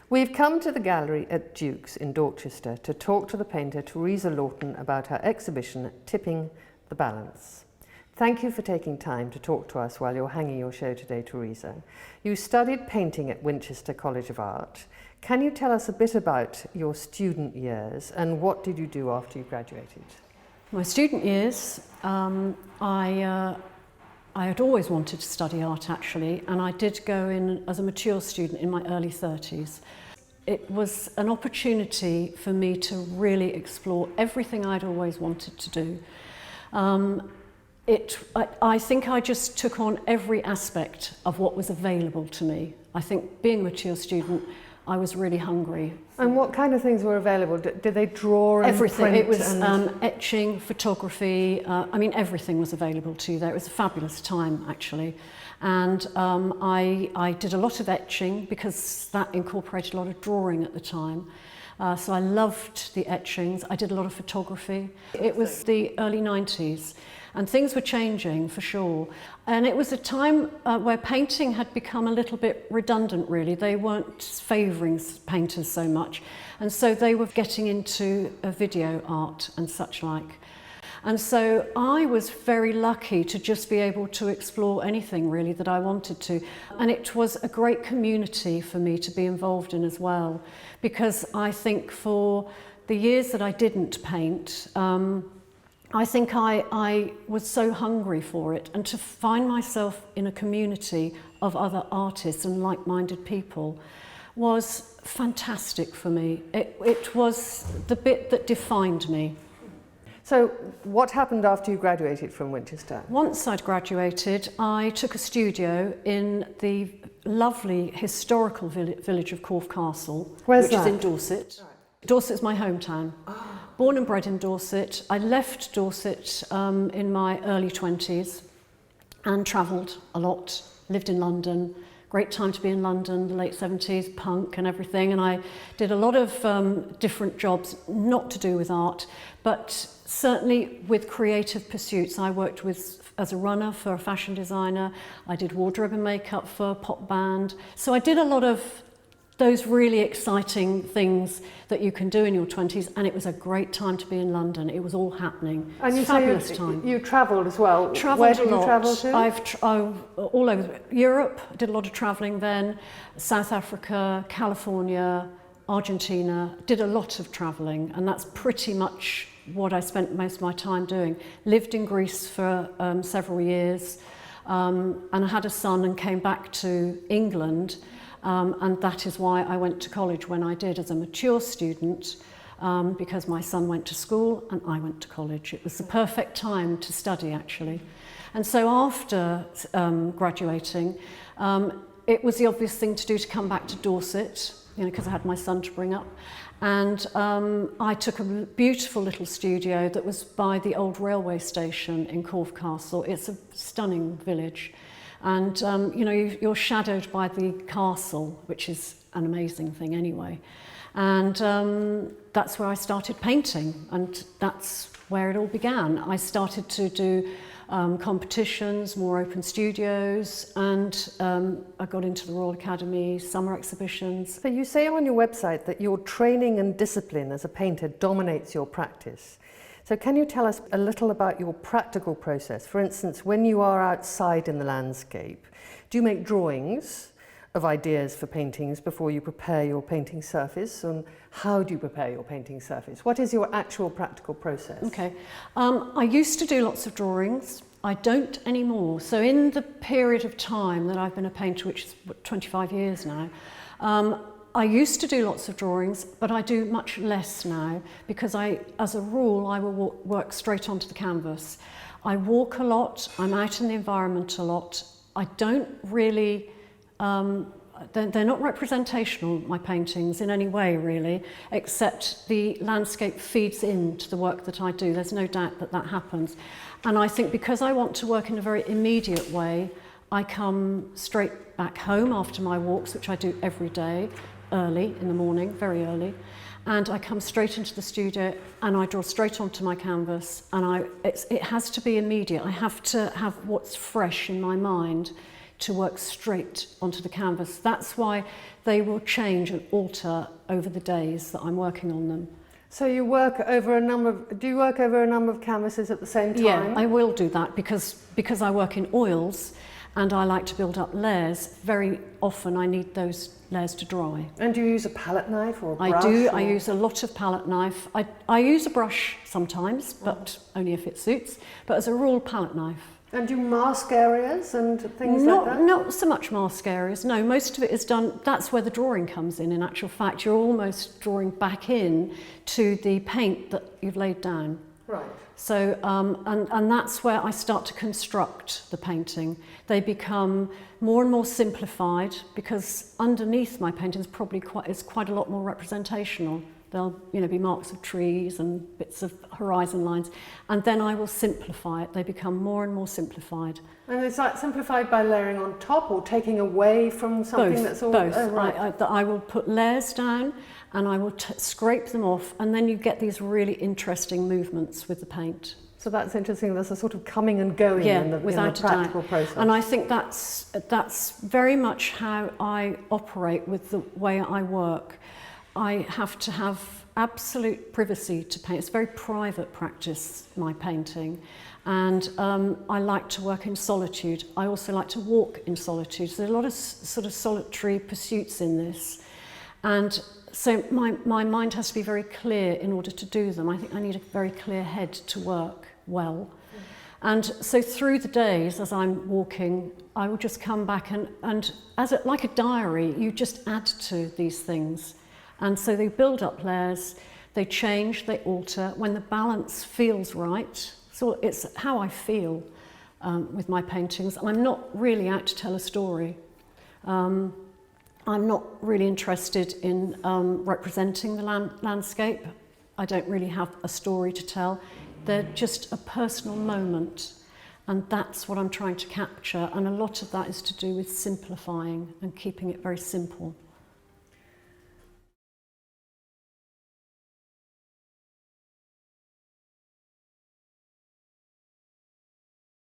We've come to the gallery at Duke's in Dorchester to talk to the painter Teresa Lawton about her exhibition Tipping the Balance. Thank you for taking time to talk to us while you're hanging your show today, Teresa. You studied painting at Winchester College of Art. Can you tell us a bit about your student years and what did you do after you graduated? My student years, I had always wanted to study art actually, and I did go in as a mature student in my early 30s. It was an opportunity for me to really explore everything I'd always wanted to do. I think I just took on every aspect of what was available to me. I think being a mature student, I was really hungry. And what kind of things were available? Did they draw and everything? Print it was and... etching, photography. I mean, everything was available to you there. It was a fabulous time, actually. And I did a lot of etching because that incorporated a lot of drawing at the time. So I loved the etchings. I did a lot of photography. It was the early 90s. And things were changing for sure. And it was a time where painting had become a little bit redundant really. They weren't favouring painters so much. And so they were getting into video art and such like. And so I was very lucky to just be able to explore anything really that I wanted to. And it was a great community for me to be involved in as well. Because I think for the years that I didn't paint, I think I was so hungry for it, and to find myself in a community of other artists and like-minded people was fantastic for me. It was the bit that defined me. So what happened after you graduated from Winchester? Once I'd graduated, I took a studio in the lovely historical village of Corfe Castle, which is in Dorset. Right. Dorset's my hometown. Oh. Born and bred in Dorset. I left Dorset in my early 20s and travelled a lot, lived in London. Great time to be in London, the late 70s, punk and everything. And I did a lot of different jobs, not to do with art, but certainly with creative pursuits. I worked as a runner for a fashion designer. I did wardrobe and makeup for a pop band. So I did a lot of those really exciting things that you can do in your 20s, and it was a great time to be in London. It was all happening. And you fabulous time. You travelled as well. Where did you travel to? All over Europe. I did a lot of travelling then. South Africa, California, Argentina. Did a lot of travelling, and that's pretty much what I spent most of my time doing. Lived in Greece for several years, and I had a son and came back to England. And that is why I went to college when I did as a mature student, because my son went to school and I went to college. It was the perfect time to study, actually. And so after graduating, it was the obvious thing to do to come back to Dorset, because I had my son to bring up. And I took a beautiful little studio that was by the old railway station in Corfe Castle. It's a stunning village. And you're shadowed by the castle, which is an amazing thing anyway. And that's where I started painting, and that's where it all began. I started to do competitions, more open studios, and I got into the Royal Academy, summer exhibitions. So you say on your website that your training and discipline as a painter dominates your practice. So can you tell us a little about your practical process? For instance, when you are outside in the landscape, do you make drawings of ideas for paintings before you prepare your painting surface? And how do you prepare your painting surface? What is your actual practical process? Okay, I used to do lots of drawings. I don't anymore. So in the period of time that I've been a painter, which is 25 years now, I used to do lots of drawings, but I do much less now because as a rule, I will work straight onto the canvas. I walk a lot, I'm out in the environment a lot. I don't really, they're not representational, my paintings, in any way really, except the landscape feeds into the work that I do. There's no doubt that that happens. And I think because I want to work in a very immediate way, I come straight back home after my walks, which I do every day, early in the morning, very early, and I come straight into the studio and I draw straight onto my canvas, and it has to be immediate. I have to have what's fresh in my mind to work straight onto the canvas. That's why they will change and alter over the days that I'm working on them. So you work over a number of, do you work over a number of canvases at the same time? Yeah, I will do that because I work in oils and I like to build up layers. Very often I need those layers to dry. And do you use a palette knife or a brush? I do. Or? I use a lot of palette knife. I use a brush sometimes, but only if it suits. But as a rule, palette knife. And do you mask areas and things like that? Not so much mask areas, no. Most of it is done, that's where the drawing comes in actual fact. You're almost drawing back in to the paint that you've laid down. Right. So, and that's where I start to construct the painting. They become more and more simplified because underneath my paintings probably quite a lot more representational. There'll be marks of trees and bits of horizon lines, and then I will simplify it. They become more and more simplified. And is that simplified by layering on top or taking away from something that's all... Both. Oh, right. I will put layers down and I will scrape them off, and then you get these really interesting movements with the paint. So that's interesting. There's a sort of coming and going in the practical process. And I think that's very much how I operate with the way I work. I have to have absolute privacy to paint. It's a very private practice, my painting. And I like to work in solitude. I also like to walk in solitude. So there's a lot of sort of solitary pursuits in this. And so my mind has to be very clear in order to do them. I think I need a very clear head to work well. And so through the days as I'm walking, I will just come back and like a diary, you just add to these things. And so they build up layers, they change, they alter when the balance feels right. So it's how I feel with my paintings. I'm not really out to tell a story. I'm not really interested in representing the landscape. I don't really have a story to tell. They're just a personal moment, and that's what I'm trying to capture. And a lot of that is to do with simplifying and keeping it very simple.